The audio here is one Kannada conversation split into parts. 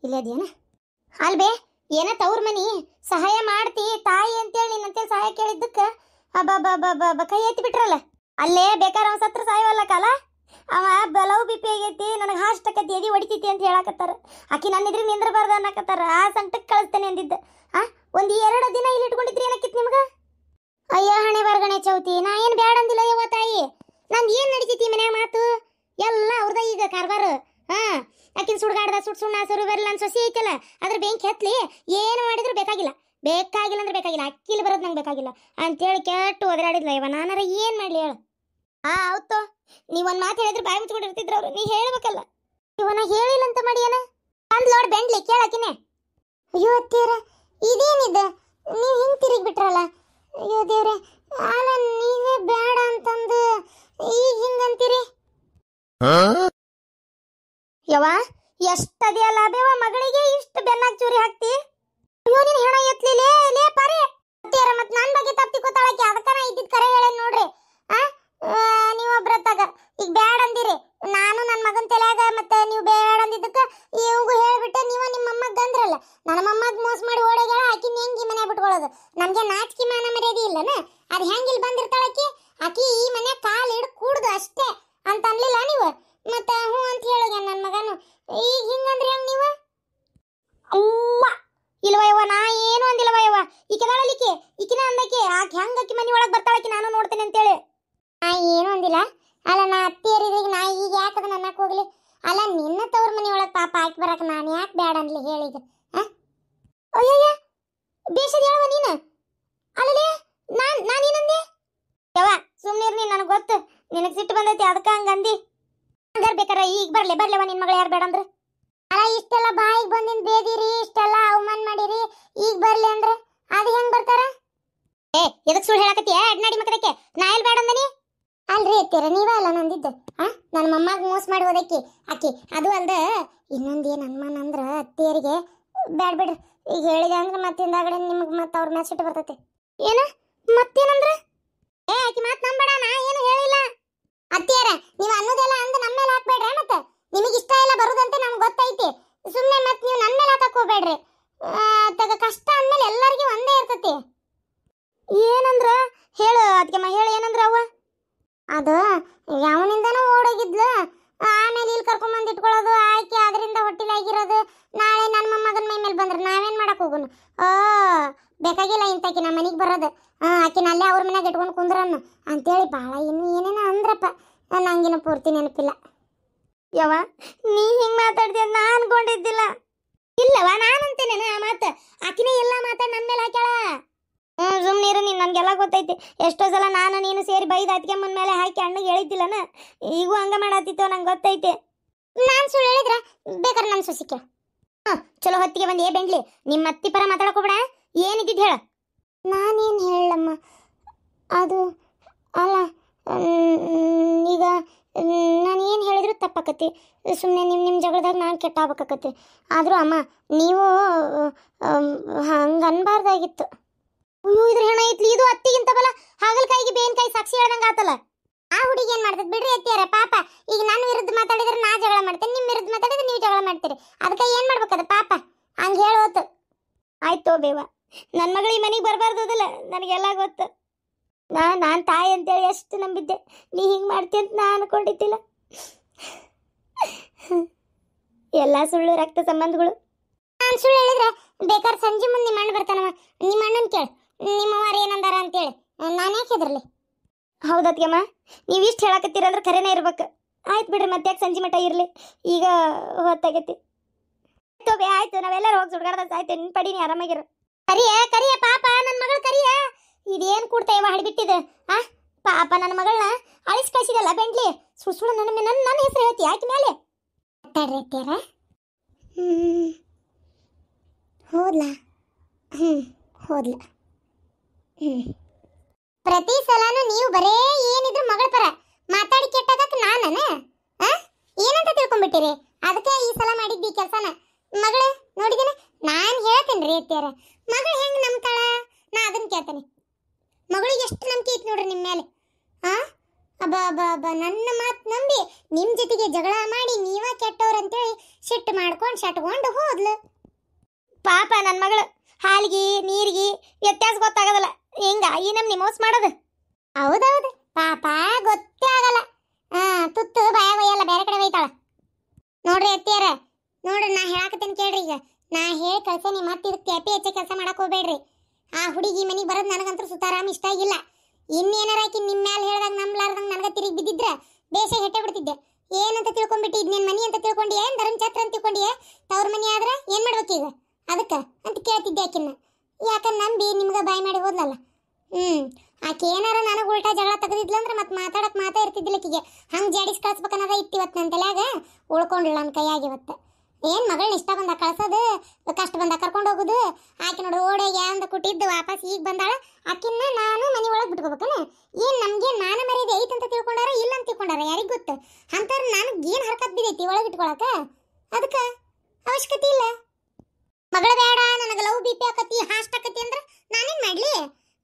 ಇಲ್ಲೇ ಅದೇನ ಅಲ್ಬೇ ಏನ ತವ್ರ ಮನಿ ಸಹಾಯ ಮಾಡ್ತಿ ತಾಯಿ ಅಂತೇಳಿ ನಿನ್ನಂತೇಳಿ ಸಹಾಯ ಕೇಳಿದ್ದಕ್ಕೆ ಅಬ್ಬ ಕೈ ಎತ್ತಿ ಬಿಟ್ರಲ್ಲ ಅಲ್ಲೇ ಬೇಕಾದ್ರೆ ಅವ್ನು ಸತ್ರ ಸಾಯವಲ್ಲ ಕಾಲ ಅವ ಲವ್ ಬಿ ಪಿ ಆಗೈತಿ ನನಗೆ ಹಾಸ್ಟ್ ಆಕತಿ ಎದಿ ಹೊಡಿತೈತಿ ಅಂತ ಹೇಳಕತ್ತಾರ ಆಕಿ ನನ್ನ ಇದ್ರಿಗೆ ನಿಂದ್ರಬಾರ್ದು ಅನ್ನಕತ್ತಾರ ಆ ಸಂಕಟಕ್ಕೆ ಕಳಿಸ್ತೇನೆ ಅಂದಿದ್ದ ಒಂದು 2 ದಿನ ಇಲ್ಲಿ ಇಟ್ಕೊಂಡಿದ್ರಿ ಏನಕ್ಕಿತ್ತು ನಿಮ್ಗೆ ಅಯ್ಯ ಹಣೆ ಬರ್ಗಣೆ ಚೌತಿ ನಾ ಏನು ಬ್ಯಾಡ ಅಂದಿಲ್ಲ ಯವ್ವ ತಾಯಿ ನಂದು ಏನು ನಡೀತೈತಿ ಮನ್ಯಾಗ ಮಾತು ಎಲ್ಲ ಅವ್ರದ ಈಗ ಕಾರ್ಬಾರ ಆಕಿನ ಸುಡ್ಗಾಡ್ದ ಸುಣ್ಣ ಸರು ಬರಲ್ಲ ನನ್ನ ಸೊಸಿ ಐತಲ್ಲ ಅದ್ರ ಬೆಂಕಿ ಹತ್ಲಿ ಏನು ಮಾಡಿದ್ರು ಬೇಕಾಗಿಲ್ಲ ಅಂದ್ರೆ ಬೇಕಾಗಿಲ್ಲ ಅಕ್ಕಿಲಿ ಬರೋದು ನಂಗೆ ಬೇಕಾಗಿಲ್ಲ ಅಂತೇಳಿ ಕೆಟ್ಟು ಒದರಾಡಿದ್ಲ ಇವ ನಾನಾರ ಏನು ಮಾಡಲಿ ಹೇಳು ಹೌದು ನೀವೊಂದು ಮಾತು ಹೇಳಿದ್ರೆ ಬಾಯಿ ಮುಚ್ಕೊಂಡಿರ್ತಿದ್ರು ಅವ್ರು ನೀ ಹೇಳ್ಬೇಕಲ್ಲ ಇವನ ಹೇಳಿಲ್ಲ ಅಂತ ಮಾಡಿ ಏನ ಅಂದ್ ಲೋಡ್ ಬೆಂಡ್ಲಿ ಕೇಳಕಿನೇ ಅಯ್ಯೋ ಅತ್ತೀರ ಇದೇನಿದೆ ನೀವು ಹಿಂಗೆ ತಿರುಗಿ ಬಿಟ್ರಲ್ಲ ಅಯ್ಯೋ ದೇವ್ರೆ ಅಲ್ಲ ನೀವೇ ಬೇಡ ಅಂತಂದು ಈಗ ಹಿಂಗಂತೀರಿ ಯವ್ವ ಎಷ್ಟದಿಯಲ್ಲ ಬೇವ ಮಗಳಿಗೆ ಇಷ್ಟು ಬೆನ್ನಾಗ ಚೂರಿ ಹಾಕ್ತಿ ಅಯ್ಯೋ ನೀನು ಹೆಣ ಎತ್ಲಿ ಲೇ ಪಾರಿ ಅತ್ತೀರ ಮತ್ತೆ ನನ್ನ ಬಗ್ಗೆ ತಪ್ಪಿಕೋತಾಳಕ್ಕೆ ಅದಕ್ಕನ ಇದ್ದಿದ್ದು ಕರೆ ಹೇಳೇನು ನೋಡ್ರಿ ನೀವೊಬ್ರತ್ತಾಗ ಈಗ ಬ್ಯಾಡ ಅಂದಿರಿ ನಾನು ನನ್ನ ಮಗನ ತಲೆಯಾಗ ಮತ್ತೆ ನೀವು ಬೇಡ ಅಂದಿದ್ದಕ್ಕೆ ಇವಂಗೂ ಹೇಳ್ಬಿಟ್ಟೆ ನೀವು ನಿಮ್ಮ ಅಮ್ಮಗ್ ಅಂದ್ರಲ್ಲ ನನ್ನ ಅಮ್ಮಗ್ ಮೋಸ ಮಾಡಿ ಓಡೋಗ್ಯಾಳ ಆಕಿನ ಹೆಂಗೆ ಈ ಮನೆ ಬಿಟ್ಕೊಳ್ಳೋದು ನಮಗೆ ನಾಚಿಕೆ ಮಾನ ಮರ್ಯಾದೆ ಇಲ್ಲನ ಅದು ಹೆಂಗೆ ಇಲ್ಲಿ ಬಂದಿರ್ತಾಳಕಿ ಆಕಿ ಈ ಮನೆ ಕಾಲು ಹಿಡ್ ಕೂಡ್ದು ಅಷ್ಟೇ ಅಂತ ಅನ್ಲಿಲ್ಲ ನೀವು ಮತ್ತೆ ಹ್ಞೂ ಅಂತ ಹೇಳೋಗ ನನ್ನ ಮಗನು ಈಗ ಹಿಂಗಂದ್ರೆ ಹೆಂಗೆ ನೀವು ಅವ್ವ ಇಲ್ವ ಯವ್ವ ನಾ ಏನು ಅಂದಿಲ್ಲವ ಯವ್ವ ಈಕೆದಾಳಲಿಕ್ಕೆ ಈಕಿನ ಅಂದಕ್ಕೆ ಆಕೆ ಹೆಂಗಕ್ಕಿ ಮನೆ ಒಳಗೆ ಬರ್ತಾಳಕಿ ನಾನು ನೋಡ್ತೇನೆ ಅಂತೇಳಿ ನಾ ಏನು ಅಂದಿಲ್ಲ ಅಲ್ಲ ನಾ ಅತ್ತಿಯರಿಗೆ ನಾ ಈಗ ಯಾಕದ ನನ್ನಕ್ಕೆ ಹೋಗ್ಲಿ ಅಲ್ಲ ನಿನ್ನ ತವ್ರ ಮನೆ ಒಳಗೆ ಪಾಪ ಹಾಕಿ ಬರಕ್ಕೆ ನಾನು ಯಾಕೆ ಬೇಡ ಅನ್ಲಿ ಹೇಳಿದ ಅಯ್ಯಯ್ಯ ಬೇಷದ ಹೇಳುವ ನೀನು ಅಲ್ಲಲೇ ನಾನೇನಂದೆ ಯವ್ವ ಸುಮ್ಮನಿರ್ ನೀನು ನನಗೆ ಗೊತ್ತು ನಿನಗೆ ಸಿಟ್ಟು ಬಂದೈತಿ ಅದಕ್ಕೆ ಹಂಗಂದಿ ಹಂಗಾರ ಬೇಕಾರ ಈಗ ಬರ್ಲೇವ ನಿನ್ನ ಮಗಳು ಯಾರು ಬೇಡ ಅಂದ್ರೆ ಅಲ್ಲ ಇಷ್ಟೆಲ್ಲ ಬಾಯಿಗೆ ಬಂದಿನ ಬೇದಿರಿ ಇಷ್ಟೆಲ್ಲ ಅವಮಾನ ಮಾಡಿರಿ ಈಗ ಬರ್ಲಿ ಅಂದ್ರೆ ಅದು ಹೆಂಗೆ ಬರ್ತಾರ ಎದಕ್ಕೆ ಸುಳ್ಳು ಹೇಳಕತ್ತೀಯ ಅಡ್ನಾಡಿ ಮಕ್ಕಳಕ್ಕೆ ನಾ ಎಲ್ಲಿ ಬೇಡ ಅಂದನಿ ಅಲ್ರಿ ಅತ್ತೀರ ನೀವೇ ಅಲ್ಲ ನಂದಿದ್ದು ನನ್ನ ಮಮ್ಮಗೆ ಮೋಸ ಮಾಡಿ ಹೋದಕ್ಕಿ ಆಕಿ ಅದು ಅಲ್ದ ಇನ್ನೊಂದೇನು ಅನುಮಾನ ಅಂದ್ರೆ ಅತ್ತಿಯರಿಗೆ ಬ್ಯಾಡ ಬಿಡ್ರಿ ಈಗ ಹೇಳಿದೆ ಅಂದ್ರೆ ಮತ್ತೆ ಹಿಂದಾಗಡೆ ನಿಮಗೆ ಮತ್ತೆ ಅವ್ರ ಮ್ಯಾಚ್ ಸಿಟ್ಟು ಬರ್ತೈತಿ ಏನು ಮತ್ತೇನಂದ್ರೆ ಆಕಿ ಮಾತು ನಂಬೇಡ ನಾ ಏನು ಹೇಳಿಲ್ಲ ಅತ್ತಿಯರ ನೀವು ಅನ್ನೋದೆಲ್ಲ ಅಂದು ನಮ್ಮ ಮೇಲೆ ಹಾಕ್ಬೇಡ್ರಿ ಮತ್ತೆ ನಿಮಗೆ ಇಷ್ಟ ಇಲ್ಲ ಬರುದಂತೆ ನಮ್ಗೆ ಗೊತ್ತೈತಿ ಸುಮ್ಮನೆ ಮತ್ತೆ ನೀವು ನನ್ನ ಮೇಲೆ ಹಾಕಕ್ಕೆ ಹೋಗ್ಬೇಡ್ರಿ ತಗ ಕಷ್ಟ ಅಂದ್ಮೇಲೆ ಎಲ್ಲರಿಗೂ ಒಂದೇ ಇರ್ತೈತಿ ಏನಂದ್ರ ಹೇಳು ಅದಕ್ಕೆ ಹೇಳು ಏನಂದ್ರ ಅವ್ವ ಅದು ಯಾವನಿಂದನೂ ಓಡೋಗಿದ್ಲು ಆಮೇಲೆ ಇಲ್ಲಿ ಕರ್ಕೊಂಬಂದು ಇಟ್ಕೊಳ್ಳೋದು ಆಯ್ಕೆ ಅದರಿಂದ ಹೊಟ್ಟಿಲಾಗಿರೋದು ನಾಳೆ ನನ್ನ ಮೊಮ್ಮಗನ ಮೈ ಮೇಲೆ ಬಂದ್ರೆ ನಾವೇನು ಮಾಡಕ್ಕೆ ಹೋಗೋನು ಬೇಕಾಗಿಲ್ಲ ಇಂತಕಿ ನಮ್ಮ ಮನೆಗೆ ಬರೋದು ಆಕಿನ ಅಲ್ಲೇ ಅವ್ರ ಮನೆಯಾಗ ಇಟ್ಕೊಂಡು ಕುಂದ್ರನ್ನು ಅಂತೇಳಿ ಭಾಳ ಇನ್ನು ಏನೇನೋ ಅಂದ್ರಪ್ಪ ನಂಗಿನ ಪೂರ್ತಿ ನೆನಪಿಲ್ಲ ಯವ್ವ ನೀ ಹಿಂಗೆ ಮಾತಾಡ್ತೀಯ ನಾ ಅನ್ಕೊಂಡಿದ್ದಿಲ್ಲ ಇಲ್ಲವ ನಾನಂತೇನೆ ಆ ಮಾತು ಆಕಿನೇ ಎಲ್ಲ ಮಾತಾಡಿ ನನ್ನ ಮೇಲೆ ಹಾಕ್ಯಾಳ ಸುಮ್ಮನಿರು ನೀನು ನನಗೆಲ್ಲ ಗೊತ್ತೈತಿ ಎಷ್ಟೋ ಸಲ ನಾನು ನೀನು ಸೇರಿ ಬೈದು ಅದಕ್ಕೆ ಮೇಲೆ ಹಾಕಿ ಅಣ್ಣಗೆ ಹೇಳಿದ್ದಿಲ್ಲನ ಈಗೂ ಹಂಗ ಮಾಡತ್ತಿತ್ತು ನಂಗೆ ಗೊತ್ತೈತೆ ನಾನು ಸುಳ್ಳು ಹೇಳಿದ್ರೆ ಬೇಕಾದ್ರೆ ನನ್ನ ಸೊಸಿಕೆ ಚಲೋ ಹೊತ್ತಿಗೆ ಬಂದು ಬೆಂಡ್ಲಿ ನಿಮ್ಮ ಅತ್ತಿ ಪರ ಮಾತಾಡಕೋಬೇಡ ಏನಿದ್ದಿದ್ದು ಹೇಳ ನಾನೇನು ಹೇಳಮ್ಮ ಅದು ಅಲ್ಲ ಈಗ ನಾನು ಏನು ಹೇಳಿದ್ರು ತಪ್ಪಾಕತಿ ಸುಮ್ಮನೆ ನಿಮ್ಮ ಜಗಳದಾಗ ನಾನು ಕೆಟ್ಟಾಗಬೇಕಾಕತಿ ಆದರೂ ಅಮ್ಮ ನೀವು ಹಂಗೆ ಅನ್ಬಾರ್ದಾಗಿತ್ತು ಅಯ್ಯೋ ಇದ್ರ ಹೆಣ ಐತ್ಲಿ ಇದು ಅತ್ತಿಗಿಂತ ಬಲ ಹಾಗಲಕಾಯಿಗೆ ಬೇವಿನಕಾಯಿ ಸಾಕ್ಷಿ ಹೇಳ್ದಂಗೆ ಆತಲ್ಲ ಆ ಹುಡುಗಿ ಏನು ಮಾಡ್ತದೆ ಬಿಡ್ರಿ ಅತ್ತಿಯಾರ ಪಾಪ ಈಗ ನನ್ನ ವಿರುದ್ಧ ಮಾತಾಡಿದ್ರೆ ನಾ ಜಗಳ ಮಾಡ್ತೇನೆ ನಿಮ್ಮ ವಿರುದ್ಧ ಮಾತಾಡಿದ್ರೆ ನೀವು ಜಗಳ ಮಾಡ್ತೀರಿ ಅದಕ್ಕೆ ಏನು ಮಾಡ್ಬೇಕದ ಪಾಪ ಹಂಗೆ ಹೇಳೋತು ಆಯ್ತು ಬೇವ ನನ್ನ ಮಗಳು ಈ ಮನೆಗೆ ಬರಬಾರ್ದು ಅದಲ್ಲ ನನಗೆಲ್ಲ ಗೊತ್ತು ನಾನು ತಾಯಿ ಅಂತೇಳಿ ಎಷ್ಟು ನಂಬಿದ್ದೆ ನೀ ಹಿಂಗೆ ಮಾಡ್ತಿ ಅಂತ ನಾನು ಅನ್ಕೊಂಡಿದ್ದಿಲ್ಲ ಎಲ್ಲ ಸುಳ್ಳು ರಕ್ತ ಸಂಬಂಧಗಳು ನಾನು ಸುಳ್ಳು ಹೇಳಿದ್ರೆ ಬೇಕಾದ್ರೆ ಸಂಜೆ ಮುಂದೆ ನಿಮ್ಮ ಅಣ್ಣ ಬರ್ತಾನವ ನಿಮ್ಮ ಅಣ್ಣನ ಕೇಳಿ ನಿಮ್ಮವಾರ ಏನಂದಾರ ಅಂತೇಳಿ ನಾನು ಯಾಕೆ ಹೆದರ್ಲಿ ಹೌದತ್ಗೆಮ್ಮ ನೀವಿಷ್ಟು ಹೇಳಕತ್ತೀರಂದ್ರೆ ಖರೇನೇ ಇರ್ಬೇಕು ಆಯ್ತು ಬಿಡ್ರಿ ಮತ್ತೆ ಯಾಕೆ ಸಂಜೆ ಮಟ್ಟ ಇರಲಿ ಈಗ ಹೊತ್ತಾಗೈತಿ ಆಯ್ತು ನಾವೆಲ್ಲರೂ ಹೋಗಿ ಸುಡ್ಗಾಡ್ದ ಆಯ್ತು ನಿನ್ನ ಪಡಿ ನೀ ಆರಾಮಾಗಿರು ಕರಿಯ ಪಾಪ ನನ್ನ ಮಗಳು ಕರಿಯ ಇದೇನು ಕೂಡ್ತಾಯವ ಹಡಿಬಿಟ್ಟಿದೆ ಪಾಪ ನನ್ನ ಮಗಳನ್ನ ಅಳಿಸಿ ಕಳಿಸಿದಲ್ಲ ಬೆಂಡ್ಲಿ ಸುಳ್ಳು ನನ್ನ ಹೆಸರು ಹೇಳ್ತಿ ಆಯ್ತು ಮೇಲೆ ಮಾತಾಡ್ರಿ ಹೋದ್ಲಾ ಹೋದ್ಲ ಪ್ರತಿ ಸಲನೂ ನೀವು ಬರೇ ಏನಿದ್ರು ಮಗಳ ಪರ ಮಾತಾಡಿ ಕೆಟ್ಟದಕ್ಕೆ ನಾನನ ಏನಂತ ತಿಳ್ಕೊಂಡ್ಬಿಟ್ಟಿರಿ ಅದಕ್ಕೆ ಈ ಸಲ ಮಾಡಿದ್ದಿ ಕೆಲಸನ ಮಗಳು ನೋಡಿದೇನೆ ನಾನು ಹೇಳ್ತೇನೆ ರೀ ಅತ್ಯಾರ ಮಗಳು ಹೆಂಗೆ ನಂಬ್ತಾಳ ನಾ ಅದನ್ನ ಕೇಳ್ತೇನೆ ಮಗಳಿಗೆ ಎಷ್ಟು ನಂಬಿಕೆ ಐತಿ ನೋಡ್ರಿ ನಿಮ್ಮ ಮೇಲೆ ಅಬ್ಬಾ ನನ್ನ ಮಾತು ನಂಬಿ ನಿಮ್ಮ ಜೊತೆಗೆ ಜಗಳ ಮಾಡಿ ನೀವ ಕೆಟ್ಟವ್ರು ಅಂತೇಳಿ ಸಿಟ್ಟು ಮಾಡ್ಕೊಂಡು ಶಟ್ಕೊಂಡು ಹೋದ್ಲು. ಪಾಪ ನನ್ನ ಮಗಳು ಹಾಲಿಗೆ ನೀರಿಗೆ ವ್ಯತ್ಯಾಸ ಗೊತ್ತಾಗದಲ್ಲ, ಹಿಂಗ ಈ ನಮ್ನಿ ಮೋಸ ಮಾಡೋದು. ಹೌದೌದು ಪಾಪ ಗೊತ್ತೇ ಆಗಲ್ಲ. ತುತ್ತು ಬಾಯ ಒಯ್ಯಲ್ಲ, ಬೇರೆ ಕಡೆ ಒಯ್ತಾಳ. ನೋಡ್ರಿ ಅತ್ತಿಯರ, ನೋಡ್ರಿ ನಾ ಹೇಳಾಕತ್ತೇನೆ ಕೇಳ್ರಿ. ಈಗ ನಾ ಹೇಳಿ ಕಳ್ಸೇನಿ, ಮತ್ತೆ ಇದಕ್ಕೆ ಎಪಿ ಹೆಚ್ಚೆ ಕೆಲಸ ಮಾಡಕ್ ಹೋಗ್ಬೇಡ್ರಿ. ಆ ಹುಡುಗಿ ಮನೆಗೆ ಬರೋದು ನನಗಂತೂ ಸುತಾರಾಮ್ ಇಷ್ಟ ಆಗಿಲ್ಲ. ಇನ್ನೇನಾರ ಆಕಿ ನಿಮ್ಮ ಮ್ಯಾಲೆ ಹೇಳ್ದಾಗ ನಂಬ್ಲಾರ್ದಂಗೆ ನನಗೆ ತಿರುಗಿ ಬಿದ್ದಿದ್ರೆ ಬೇಷ ಹೆಟ್ಟೆ ಬಿಡ್ತಿದ್ದೆ. ಏನಂತ ತಿಳ್ಕೊಂಡ್ಬಿಟ್ಟು ಇದ್ ನಿನ್ ಮನಿ ಅಂತ ತಿಳ್ಕೊಂಡಿ, ಏನ್ ಧರ್ಮಛತ್ರ ಅಂತ ತಿಳ್ಕೊಂಡಿ, ತವ್ರ ಮನಿ ಆದ್ರೆ ಏನ್ ಮಾಡ್ಬೇಕೀಗ ಅದಕ್ಕ ಅಂತ ಕೇಳ್ತಿದ್ದೆ ಆಕಿನ್ನ. ಯಾಕಂದ್ರೆ ನಂಬಿ ನಿಮ್ಗೆ ಬಾಯ್ ಮಾಡಿ ಹೋದ್ಲಲ್ಲ. ಆಕೆ ಏನಾರ ನನಗೆ ಉಲ್ಟಾ ಜಗಳ ತೆಗೆದಿದ್ಲಂದ್ರೆ ಮತ್ತೆ ಮಾತಾ ಇರ್ತಿದ್ದಿಲ್ಲ ಆಕಿಗೆ. ಹಂಗೆ ಜಾಡಿಸ್ ಕಳ್ಸ್ಬೇಕನ್ನೋದ ಇಟ್ಟಿವತ್ತು ನನ್ನ ತಲೆಯಾಗ ಉಳ್ಕೊಂಡ್ಳು ನನ್ನ ಕೈಯಾಗಿ. ಇವತ್ತು ಏನು ಮಗಳನ್ನ ಇಷ್ಟ ಬಂದ ಕಳ್ಸೋದು, ಕಷ್ಟ ಬಂದ ಕರ್ಕೊಂಡು ಹೋಗೋದು. ಆಕೆ ನೋಡಿ ಓಡೋಗಿ ಅಂದ ಕುಟ್ಟಿದ್ದು ವಾಪಸ್ ಈಗ ಬಂದಾಳ. ಆಕಿನ್ನ ನಾನು ಮನೆ ಒಳಗೆ ಬಿಟ್ಕೋಬೇಕನ? ಏನು ನಮ್ಗೆ ಮಾನ ಮರ್ಯಾದೆ ಐತೆ ಅಂತ ತಿಳ್ಕೊಂಡಾರ ಇಲ್ಲ ಅಂತ ತಿಳ್ಕೊಂಡಾರ ಯಾರಿಗೆ ಗೊತ್ತು. ಅಂತಾರ ನನಗೆ ಏನು ಹರಕತ್ ಬಿದ್ದೈತಿ ಒಳಗೆ ಇಟ್ಕೊಳಕ, ಅದಕ್ಕೆ ಅವಶ್ಯಕತೆ ಇಲ್ಲ. ಮಗಳ ಬೇಡ ನನಗೆ ಲವ್ ಬಿ ಪಿ ಆಕತಿ ಹಾಸ್ಟ್ ಆಕತಿ ಅಂದ್ರೆ ನಾನೇನು ಮಾಡಲಿ?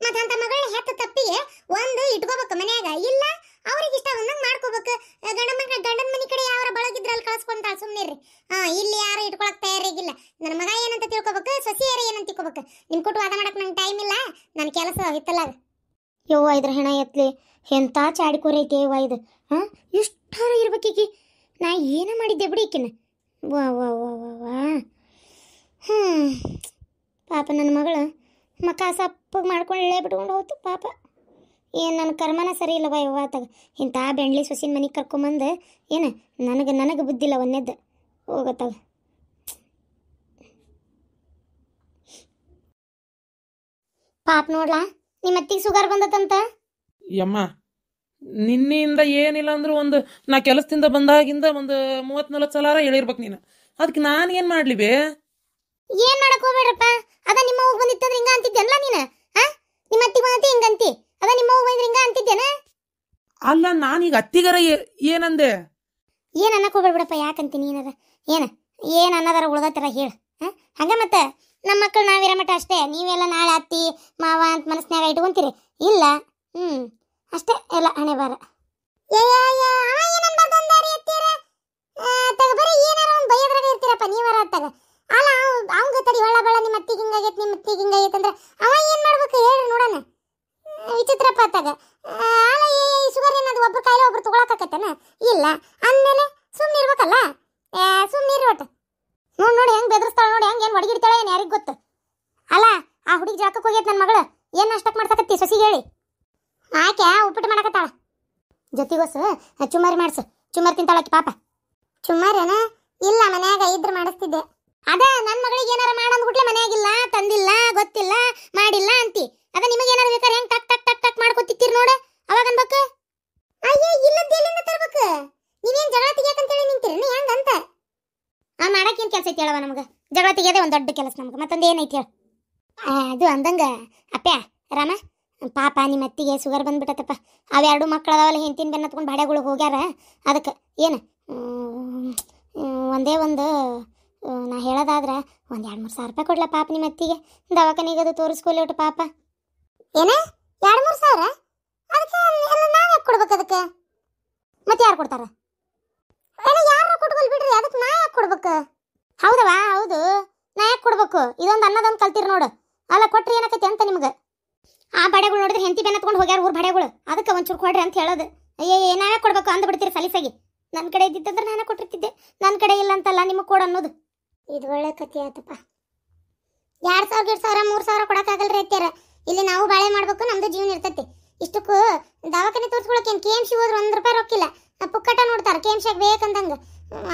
ಮತ್ತು ಅಂತ ಮಗಳನ್ನ ಹೆತ್ತ ತಪ್ಪಿಗೆ ಒಂದು ಇಟ್ಕೋಬೇಕು ಮನ್ಯಾಗ, ಇಲ್ಲ ಅವ್ರಿಗೆ ಇಷ್ಟ ಬಂದಂಗೆ ಮಾಡ್ಕೋಬೇಕು. ಗಂಡನ ಮನೆ ಕಡೆ ಯಾರ ಬಳಗಿದ್ರಲ್ಲಿ ಕಳ್ಸ್ಕೊಂತಾಳ ಸುಮ್ಮನಿರ್ರಿ. ಇಲ್ಲಿ ಯಾರು ಇಟ್ಕೊಳಕ್ ತಯಾರಿಗಿಲ್ಲ. ನನ್ನ ಮಗ ಏನಂತ ತಿಳ್ಕೊಬೇಕು, ಸೊಸೆಯರ ಏನಂತ ತಿಳ್ಕೊಬೇಕು. ನಿಮ್ಮ ಕೊಟ್ಟು ವಾದ ಮಾಡಕ್ಕೆ ನಂಗೆ ಟೈಮ್ ಇಲ್ಲ, ನನ್ನ ಕೆಲಸ ಹಿತ್ತಲಾಗ. ಯವ್ವ ಇದ್ರ ಹೆಣ ಎತ್ಲಿ, ಎಂಥ ಚಾಡಿಕೋರೈತೆ ಯವ್ವ ಇದು. ಎಷ್ಟಾರ ಇರ್ಬೇಕೀಗಿ. ನಾ ಏನ ಮಾಡಿದ್ದೆ ಬಿಡಿ ಈಕಿನ. ವಾ ವಾ ವಾ ವಾ ವಾ. ಪಾಪ ನನ್ನ ಮಗಳು ಮಕ್ಕ ಸಪ್ಪಗೆ ಮಾಡ್ಕೊಳ್ಳೇ ಬಿಟ್ಕೊಂಡು ಹೋಯ್ತು ಪಾಪ. ಏನು ನನ್ನ ಕರ್ಮನ ಸರಿ ಇಲ್ಲವ ಯವ್ವ ಆತಾಗ. ಇಂಥ ಬೆಂಡ್ಲಿ ಸೊಸಿನ ಮನೆಗೆ ಕರ್ಕೊಂಬಂದು ಏನು ನನಗೆ ಬುದ್ಧಿಲ್ಲ ಒಂದೇದ್ದು ಹೋಗತ್ತಾಗ. ಪಾಪ ನೋಡ್ಲಾ ನಿಮ್ಮ ಅತ್ತಿಗೆ ಸುಗರ್ ಬಂದತ್ತಂತ. ಯಮ್ಮ ನಿನ್ನೆಯಿಂದ ಏನಿಲ್ಲ ಅಂದ್ರೂ ಒಂದು ನಾ ಕೆಲಸದಿಂದ ಬಂದಾಗಿಂದ ಒಂದು 30-40 ಸಲ ಹೇಳಿರ್ಬೇಕು ನೀನು. ಅದಕ್ಕೆ ನಾನು ಏನು ಮಾಡಲಿ ಬೇ? ಏನ್ ಮಾಡಕ್ ಹೋಗ್ಬೇಡ್ರಪ್ಪ. ಅದ ನಿಮ್ಮ ಹೋಗಿ ಬಂದಿತ್ತಂದ್ರೆ ಹಿಂಗ ಅಂತಿದ್ದೆನಲ್ಲ ನೀನು. ನಿಮ್ಮ ಅತ್ತಿಗೆ ಬಂದತಿ ಹಿಂಗಂತಿ, ಅದ ನಿಮ್ಮ ಹೋಗಿ ಬಂದ್ರೆ ಹಿಂಗ ಅಂತಿದ್ದೇನ? ಅಲ್ಲ ನಾನೀಗ ಅತ್ತಿಗರ ಏನಂದೆ? ಏನ್ ಅನ್ನಕ್ ಹೋಗ್ಬೇಡ್ಬಿಡಪ್ಪ. ಯಾಕಂತೀನಿ ಏನದ ಏನ್ ಅನ್ನದಾರ ಉಳ್ದತ್ತಾರ ಹೇಳ. ಹಂಗ ಮತ್ತೆ ನಮ್ಮ ಮಕ್ಕಳು ನಾವಿರ ಮಟ್ಟ ಅಷ್ಟೇ. ನೀವೆಲ್ಲ ನಾಳೆ ಅತ್ತಿ ಮಾವ ಅಂತ ಮನಸ್ನ್ಯಾಗ ಇಟ್ಕೊಂತೀರಿ ಇಲ್ಲ. ಅಷ್ಟೇ ಎಲ್ಲ ಹಣೆ ಬಾರ. ಬರೀ ಏನಾರ ಒಂದು ಬೈಯೋದ್ರಾಗ ಇರ್ತೀರಪ್ಪ ನೀವಾರ ಅತ್ತಾಗ. ಅಲ್ಲ ಅವಂಗ ತಡಿ ಹೊಳ್ಳ ಬಳ ನಿಮ್ಮ ಅತ್ತಿಗೆ ಹಿಂಗಾಗೈತೆ ನಿಮ್ಮ ಅತ್ತಿಗೆ ಹಿಂಗಾಗೈತೆ ಅಂದ್ರೆ ಅವ ಏನ್ ಮಾಡ್ಬೇಕು ಹೇಳಿ ನೋಡೋಣ. ವಿಚಿತ್ರಪ್ಪ ಅತ್ತಾಗ. ಅಲ್ಲ ಈ ಶುಗರ್ ಏನದು ಒಬ್ರು ಕಾಯಿಲೆ ಒಬ್ರು ತಗೊಳಕತ್ತೇನ? ಇಲ್ಲ ಅಂದಮೇಲೆ ಸುಮ್ಮನೆ ಇರ್ಬೇಕಲ್ಲ. ಸುಮ್ಮನೆ ಇರಿ ಒಟ್ಟು. ನೋಡಿ ಹೆಂಗ್ ಬೆದರ್ಸ್ತಾಳ ನೋಡಿ, ಹೆಂಗ್ ಏನು ಒಡಗಿಡ್ತಾಳೆ ಏನು ಯಾರಿಗೆ ಗೊತ್ತು. ಅಲ್ಲ ಆ ಹುಡುಗಿ ಜಾಕಕ್ಕೆ ಹೋಗೈತೆ ನನ್ನ ಮಗಳು. ಏನು ನಾಷ್ಟಕ್ಕೆ ಮಾಡ್ಸಕತ್ತಿ ಸೊಸಿಗೆ ಹೇಳಿ? ಆಕೆ ಉಪ್ಪಿಟ್ಟು ಮಾಡಕತ್ತಾಳ. ಜೊತೆಗೋಸು ಚುಮ್ಮಾರಿ ಮಾಡಿಸು. ಚುಮ್ಮಾರಿ ತಿಂತಾಳಕ್ಕೆ ಪಾಪ. ಚುಮ್ಮಾರೇನ? ಇಲ್ಲ ಮನ್ಯಾಗ ಇದ್ರ ಮಾಡಿಸ್ತಿದ್ದೆ. ಅದ ನನ್ನ ಮಗಳಿಗೆ ಏನಾರ ಮಾಡಂದ್ಬಿಟ್ಲೆ ಮನ್ಯಾಗಿಲ್ಲ ತಂದಿಲ್ಲ ಗೊತ್ತಿಲ್ಲ ಮಾಡಿಲ್ಲ ಅಂತಿ. ಅದ ನಿಮಗೆ ಏನಾರ ಬೇಕಾರೆ ಹೆಂಗ್ ಟಕ್ ಟಕ್ ಟಕ್ ಟಕ್ ಮಾಡ್ಕೊತಿತ್ತೀರಿ ನೋಡು, ಅವಾಗ ಅನ್ಬೇಕು. ಅಯ್ಯೋ ಇಲ್ಲದ ಎಲ್ಲಿಂದ ತರ್ಬೇಕು? ನೀವೇನ್ ಜಗಳ ತೆಗಿಯಾಕಂತೇಳಿ ನಿಂತಿರಿ ಹೆಂಗಂತ? ಮಾಡಕ್ಕೇನು ಕೆಲಸ ಐತಿ ಹೇಳವ ನಮ್ಗೆ? ಜಗಳ ತೆಗಿಯೋದೇ ಒಂದು ದೊಡ್ಡ ಕೆಲಸ ನಮ್ಗೆ. ಮತ್ತೊಂದು ಏನೈತಿ ಹೇಳ? ಅದು ಅಂದಂಗ ಅಪ್ಪ್ಯಾ ರಾಮ ಪಾಪ ನಿಮ್ಮ ಅತ್ತಿಗೆ ಶುಗರ್ ಬಂದ್ಬಿಟ್ಟತ್ತಪ್ಪ. ಅವೆರಡು ಮಕ್ಕಳು ಅದಾವಲ್ಲ ಹೆಂತಿನ ಬೆನ್ನತ್ಕೊಂಡು ಬಾಡ್ಯಾಗಳಿಗೆ ಹೋಗ್ಯಾರ. ಅದಕ್ಕೆ ಏನು ಒಂದೇ ಒಂದು ನಾ ಹೇಳೋದಾದ್ರೆ ಒಂದು 2-3 ಸಾವಿರ ರೂಪಾಯಿ ಕೊಡ್ಲ ಪಾಪ ನಿಮ್ಮ ಅತ್ತಿಗೆ ದವಾಖಾನೆಗೆ ಅದು ತೋರಿಸ್ಕೊಲಿ ಒಟ್ಟು ಪಾಪ. ಏನ 2-3 ಸಾವಿರ? ಅದಕ್ಕೆ ನಾವು ಯಾಕೆ ಕೊಡ್ಬೇಕು ಅದಕ್ಕೆ? ಮತ್ತೆ ಯಾರು ಕೊಡ್ತಾರ? ಯಾರು ಕೊಟ್ಕೊಲ್ ಬಿಡ್ರಿ, ಅದಕ್ಕೆ ನಾ ಯಾಕೆ ಕೊಡ್ಬೇಕು? ಹೌದವಾ ಹೌದು, ನಾ ಯಾಕೆ ಕೊಡ್ಬೇಕು? ಇದೊಂದು ಅನ್ನದೊಂದು ಕಲ್ತಿರ್ ನೋಡು. ಅಲ್ಲ ಕೊಟ್ರಿ ಏನಕೈತಿ ಅಂತ ನಿಮ್ಗೆ? ಆ ಬಡೆಗಳು ನೋಡಿದ್ರೆ ಹೆಂತಿ ಬೆನ್ನತ್ಕೊಂಡು ಹೋಗ್ಯಾರ ಊರ್ ಬಡೆಗಳು. ಅದಕ್ಕೆ ಒಂಚೂರು ಕೊಡ್ರಿ ಅಂತ ಹೇಳೋದು. ಅಯ್ಯೇ ನಾವೇ ಕೊಡ್ಬೇಕು ಅಂದ್ಬಿಡ್ತೀರಿ ಸಲೀಸಾಗಿ. ನನ್ನ ಕಡೆ ಇದ್ದಿದ್ದಂದ್ರೆ ನಾನೇ ಕೊಟ್ಟಿರ್ತಿದ್ದೆ. ನನ್ನ ಕಡೆ ಇಲ್ಲ ಅಂತಲ್ಲ ನಿಮಗೆ ಕೊಡು ಅನ್ನೋದು. ಇದು ಒಳ್ಳೆ ಕಥೆ ಆತಪ್ಪ. 2,000 3,000 ಕೊಡಕ್ಕಾಗಲ್ರಿ ಅತ್ಯಾರ. ಇಲ್ಲಿ ನಾವು ಬಾಳೆ ಮಾಡ್ಬೇಕು, ನಮ್ದು ಜೀವನ ಇರ್ತೈತಿ. ಇಷ್ಟಕ್ಕೂ ದವಾಖಾನೆ ತೋರಿಸ್ಕೊಳಕ್ಕೆ ಏನು KMC ಹೋದ್ರೆ 1 ರೂಪಾಯಿ ರೊಕ್ಕಿಲ್ಲ. ಪುಕ್ಕಟ ನೋಡ್ತಾರೆ KMCಗೆ ಬೇಕಂದಂಗೆ.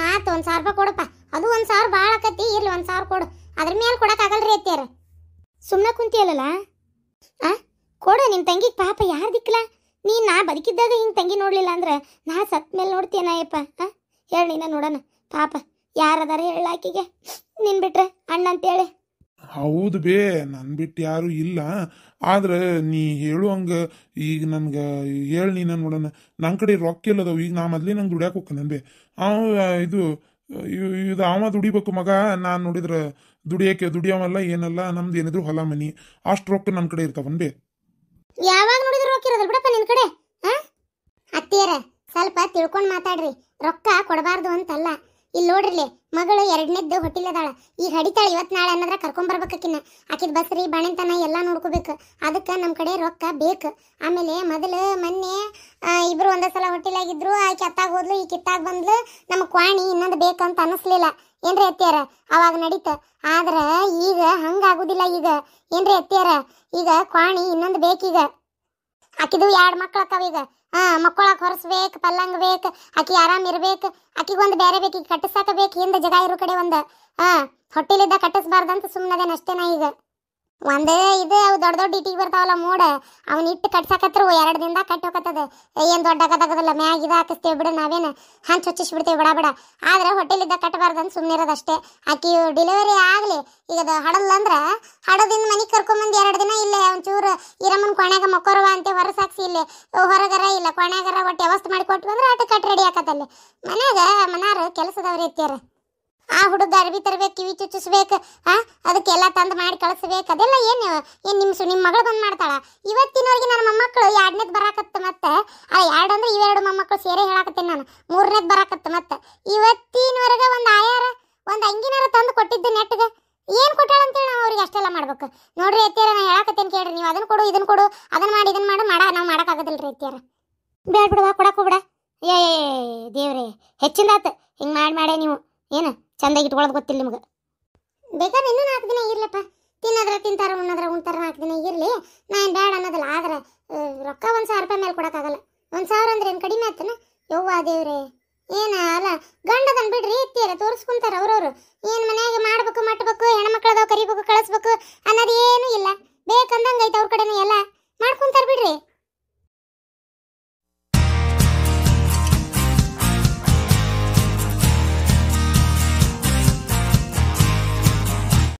ಆತು 1,000 ರೂಪಾಯಿ ಕೊಡಪ್ಪ. ಅದು 1,000 ಭಾಳ ಆಕತಿ, ಇರ್ಲಿ 1,000 ಕೊಡು. ಅದ್ರ ಮೇಲೆ ಕೊಡಕ್ಕಾಗಲ್ರಿ ಅತ್ಯಾರ. ಸುಮ್ಮನೆ ಕುಂತಿಯಲ್ಲ ಕೊಡು. ನಿಮ್ಮ ತಂಗಿಗೆ ಪಾಪ ಯಾರು ದಿಕ್ಕಲ? ನೀನು ನಾ ಬದುಕಿದ್ದಾಗ ಹಿಂಗೆ ತಂಗಿ ನೋಡಲಿಲ್ಲ ಅಂದ್ರೆ ನಾ ಸತ್ ಮೇಲೆ ನೋಡ್ತೀನಯ್ಯಪ್ಪ. ಹೇಳಿ ನೀನ ನೋಡೋಣ ಪಾಪ ಯಾರದಾರ ಹೇಳಾಕಿಗೆ ನಿನ್ ಬಿಟ್ರೆ ಅಣ್ಣ ಅಂತೇಳಿ. ಹೌದು ಬೇ, ನನ್ನ ಬಿಟ್ಟು ಯಾರು ಇಲ್ಲ. ಆದ್ರೆ ನೀ ಹೇಳುವಂಗ ಈಗ ನನ್ಗೆ ಹೇಳಿ ನೀನ ನೋಡೋಣ. ನನ್ನ ಕಡೆ ರೊಕ್ಕ ಇಲ್ಲದವು. ಈಗ ನಾ ಮೊದ್ಲೇ ನಂಗೆ ದುಡ್ಯಾಕೆ ಹೋಗ್ತಾನೆ ಬೇ. ಇದು ಅವ ದುಡಿಬೇಕು ಮಗ. ನಾನು ನೋಡಿದ್ರೆ ದುಡಿಯವಲ್ಲ ಏನಲ್ಲ. ನಮ್ದು ಏನಿದ್ರು ಹೊಲ ಮನಿ ಅಷ್ಟು ರೊಕ್ಕ ನನ್ನ ಕಡೆ ಇರ್ತಾವನ್ ಬೇ. ಯಾವಾಗ ನೋಡಿದ್ರು ರೊಕ್ಕ ಇರೋದ್ರ ಬಿಡಪ್ಪ ನಿನ್ ಕಡೆ. ಅತ್ತಿ ಅತ್ತಿಯರ ಸ್ವಲ್ಪ ತಿಳ್ಕೊಂಡ್ ಮಾತಾಡ್ರಿ. ರೊಕ್ಕ ಕೊಡಬಾರ್ದು ಅಂತಲ್ಲ. ಇಲ್ಲಿ ನೋಡ್ರಿಲೆ, ಮಗಳು 2ನೇದ್ದು ಹೊಟ್ಟಿಲದಾಳ. ಈಗ ಹಡಿತಾಳ ಇವತ್ತು ನಾಳೆ ಅನ್ನೋದ್ರ ಕರ್ಕೊಂಬರ್ಬೇಕಿನ್ನ. ಆಕಿದ್ ಬಸ್ರಿ ಬಾಣೆತನ ಎಲ್ಲ ನೋಡ್ಕೋಬೇಕು. ಅದಕ್ಕೆ ನಮ್ಮ ಕಡೆ ರೊಕ್ಕ ಬೇಕು. ಆಮೇಲೆ ಮೊದಲು ಮೊನ್ನೆ ಇಬ್ರು ಒಂದೇ ಸಲ ಹೊಟ್ಟಿಲಾಗಿದ್ರು. ಆಕೆ ಅತ್ತಾಗ ಹೋದ್ಲು, ಈ ಕಿತ್ತಾಗ ಬಂದ್ಲು. ನಮಗೆ ಕ್ವಾಣಿ ಇನ್ನೊಂದು ಬೇಕಂತ ಅನಿಸ್ಲಿಲ್ಲ ಏನ್ರಿ ಅತ್ತಿಯಾರ, ಅವಾಗ ನಡೀತ. ಆದ್ರ ಈಗ ಹಂಗಾಗುದಿಲ್ಲ. ಈಗ ಏನ್ರಿ ಅತ್ತಿಯಾರ, ಈಗ ಕ್ವಾಣಿ ಇನ್ನೊಂದು ಬೇಕೀಗ. ಆಕಿದು 2 ಮಕ್ಳು ಅಕ್ಕಾವ ಈಗ. ಮಕ್ಕಳಕ್ಕೆ ಹೊರಸ್ಬೇಕು, ಪಲ್ಲಂಗ್ ಬೇಕು, ಆಕಿ ಆರಾಮ್ ಇರ್ಬೇಕು. ಆಕಿಗೊಂದು ಬೇರೆ ಬೇಕು, ಈಗ ಕಟ್ಟಿಸಾಕ ಬೇಕು. ಹಿಂದೆ ಜಗ ಇರೋ ಕಡೆ ಒಂದು ಹೊಟ್ಟಿಲಿದ್ದ ಕಟ್ಟಿಸ್ಬಾರ್ದಂತ ಸುಮ್ಮನದೇನ ಅಷ್ಟೇನ. ಈಗ ಒಂದೇ ಇದು ಅವು ದೊಡ್ಡ ದೊಡ್ಡ ಇಟ್ಟಿಗೆ ಬರ್ತಾವಲ್ಲ ಮೂಡ, ಅವ್ನ ಇಟ್ಟು ಕಟ್ಸಾಕತ್ರು 2 ದಿನದಾಗ ಕಟ್ಟಿ ಹೋಗತ್ತದ. ಏನು ದೊಡ್ಡ ಆಗದಾಗದಲ್ಲ, ಮ್ಯಾಗ ಇದು ಹಾಕಿಸ್ತೇವೆ ಬಿಡು, ನಾವೇನು ಹಂಚ್ ಹೊಚ್ಚಿಸ್ಬಿಡ್ತೇವೆ ಬಡ ಬಡ. ಆದ್ರೆ ಹೊಟ್ಟೆಲಿದ್ದ ಕಟ್ಟಬಾರ್ದಂತ ಸುಮ್ಮನೆ ಇರೋದಷ್ಟೇ. ಆಕಿ ಡೆಲಿವರಿ ಆಗಲಿ, ಈಗ ಅದು ಹಡಲ್ಲಂದ್ರೆ ಹಡದಿಂದ ಮನೆಗೆ ಕರ್ಕೊಂಬಂದು 2 ದಿನ ಇಲ್ಲೇ ಒಂಚೂರು ಇರಮ್ಮನ ಕೊನೆಗೆ ಮಕ್ಕೋರವ ಅಂತ ಹೊರಸಾಕ್ಸಿ ಇಲ್ಲೇ ಹೊರಗರ ಇಲ್ಲ ಕೊನೆಗರ ಒಟ್ಟು ವ್ಯವಸ್ಥೆ ಮಾಡಿ ಕೊಟ್ಟು ಅಂದ್ರೆ ಆಟ ಕಟ್ ರೆಡಿ ಆಕತ್ತಲ್ಲಿ. ಮನ್ಯಾಗ ಮನಾರು ಕೆಲಸದವ್ರು ಇರ್ತಾರ. ಆ ಹುಡುಗ ಅರ್ಬಿ ತರ್ಬೇಕು, ಕಿವಿ ಚುಚ್ಚಿಸ್ಬೇಕು, ಅದಕ್ಕೆಲ್ಲ ತಂದು ಮಾಡಿ ಕಳಿಸ್ಬೇಕು. ಅದೆಲ್ಲ ಏನು ನಿಮ್ಮ ಮಗಳು ಬಂದು ಮಾಡ್ತಾಳ. ಇವತ್ತಿನವರೆಗೆ ನನ್ನ ಮೊಮ್ಮಕ್ಕಳು 2ನೇದು ಬರಾಕತ್ತು. ಮತ್ತೆ 2 ಅಂದ್ರೆ ಇವೆರಡು ಮೊಮ್ಮಕ್ಕಳು ಸೇರೆ ಹೇಳಾಕತ್ತೇನೆ ನಾನು. 3ನೇದು ಬರಾಕತ್ತು. ಮತ್ತೆ ಇವತ್ತಿನವರೆಗೆ ಒಂದು ಆಯಾರ ಒಂದು ಅಂಗಿನಾರ ತಂದು ಕೊಟ್ಟಿದ್ದೆ ನೆಟ್ಗೆ. ಏನು ಕೊಟ್ಟಾಳ ಅಂತೇಳಿ ನಾವು ಅವ್ರಿಗೆ ಅಷ್ಟೆಲ್ಲ ಮಾಡ್ಬೇಕು ನೋಡ್ರಿ ಅತ್ತಿಯಾರ. ನಾನು ಹೇಳಾಕತ್ತೇನೆ ಕೇಳ್ರಿ, ನೀವು ಅದನ್ನು ಕೊಡು ಇದನ್ನು ಕೊಡು, ಅದನ್ನು ಮಾಡಿ ಇದನ್ನು ನಾವು ಮಾಡೋಕ್ಕಾಗೋದಿಲ್ಲ ರೀ ಅತ್ತಿಯಾರ. ಬೇಡ ಬಿಡುವ, ಕೊಡಕ್ಕೆ ಹೋಗ್ಬಿಡ. ಏ ದೇವ್ರೆ, ಹೆಚ್ಚಿಂದಾತು ಹಿಂಗೆ ಮಾಡೇ ನೀವು. ಏನು ಚಂದಾಗಿ ಇಟ್ಕೊಳ್ಳೋದು ಗೊತ್ತಿಲ್ಲ ನಿಮ್ಗೆ. ಬೇಕಾದ್ರೆ ಇನ್ನೂ 4 ದಿನ ಇರ್ಲಪ್ಪ. ತಿನ್ನೋದ್ರ ತಿಂತಾರ, ಉಣ್ಣೋದ್ರ ಉಣ್ತಾರ, 4 ದಿನ ಇರಲಿ. ನಾನು ಬೇಡ ಅನ್ನೋದಲ್ಲ. ಆದ್ರೆ ರೊಕ್ಕ 1,000 ರೂಪಾಯಿ ಮೇಲೆ ಕೊಡೋಕ್ಕಾಗಲ್ಲ. 1,000 ಅಂದ್ರೆ ಏನು ಕಡಿಮೆ ಆಯ್ತನ? ಯವ್ವ ದೇವ್ರೆ, ಏನ ಅಲ್ಲ ಗಂಡದನ್ ಬಿಡ್ರಿ ಎತ್ತಿಯರ ತೋರಿಸ್ಕೊಂತಾರ ಅವ್ರವ್ರು. ಏನು ಮನ್ಯಾಗ ಮಾಡ್ಬೇಕು ಮಟ್ಬೇಕು, ಹೆಣ್ಮಕ್ಳದಾವ್ ಕರಿಬೇಕು ಕಳಿಸ್ಬೇಕು ಅನ್ನೋದೇನು ಇಲ್ಲ. ಬೇಕಂದಂಗೈತೆ ಅವ್ರ ಕಡೆನೂ ಎಲ್ಲ ಮಾಡ್ಕೊಂತಾರ ಬಿಡ್ರಿ.